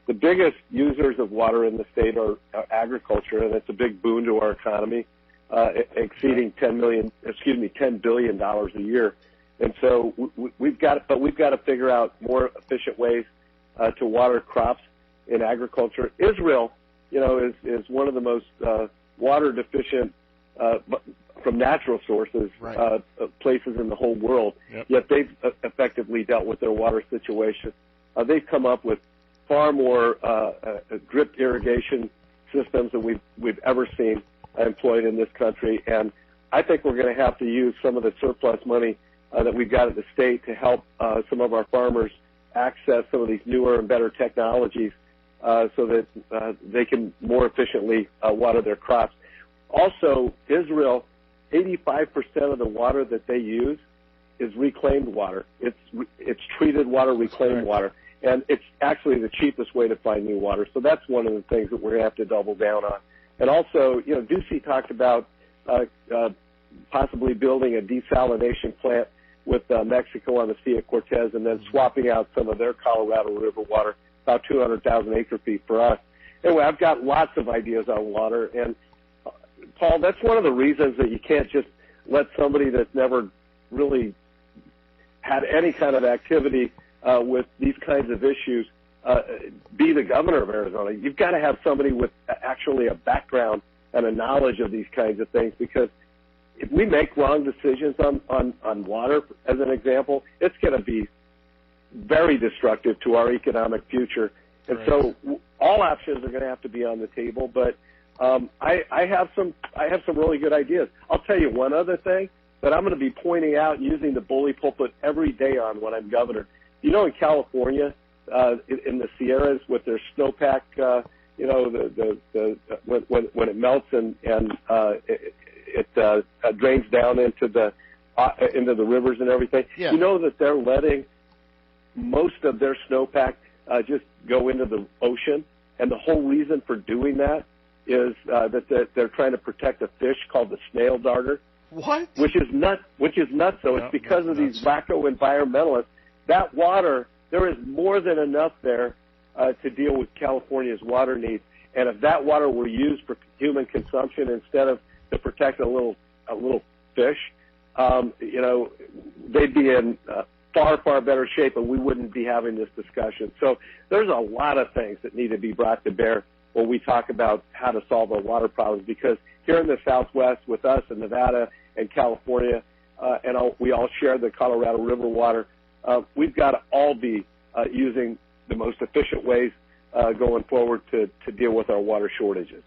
The biggest users of water in the state are agriculture, and it's a big boon to our economy, exceeding $10 billion a year. And so we've got to figure out more efficient ways to water crops in agriculture. Israel, is one of the most water deficient from natural sources places in the whole world. Yep. Yet they've effectively dealt with their water situation. They've come up with far more drip irrigation systems than we've ever seen employed in this country. And I think we're going to have to use some of the surplus money that we've got at the state to help some of our farmers access some of these newer and better technologies so that they can more efficiently water their crops. Also, Israel, 85% of the water that they use is reclaimed water. It's treated water, reclaimed water. And it's actually the cheapest way to find new water. So that's one of the things that we're going to have to double down on. And also, Ducey talked about possibly building a desalination plant with Mexico on the Sea of Cortez and then swapping out some of their Colorado River water, about 200,000 acre feet for us. Anyway, I've got lots of ideas on water. And, Paul, that's one of the reasons that you can't just let somebody that's never really had any kind of activity with these kinds of issues be the governor of Arizona. You've got to have somebody with actually a background and a knowledge of these kinds of things, because if we make wrong decisions on water, as an example, it's going to be very destructive to our economic future. And so all options are going to have to be on the table. But I have some really good ideas. I'll tell you one other thing that I'm going to be pointing out, using the bully pulpit every day on when I'm governor. In California, in the Sierras, with their snowpack, when it melts and it drains down into the rivers and everything. Yeah. You know that they're letting most of their snowpack just go into the ocean, and the whole reason for doing that is that they're trying to protect a fish called the snail darter. What? Which is nuts. So it's because of these wacko environmentalists. That water, there is more than enough there to deal with California's water needs. And if that water were used for human consumption instead of to protect a little fish, they'd be in far, far better shape, and we wouldn't be having this discussion. So there's a lot of things that need to be brought to bear when we talk about how to solve our water problems, because here in the Southwest with us in Nevada and California, we all share the Colorado River water, we've got to all be using the most efficient ways going forward to deal with our water shortages.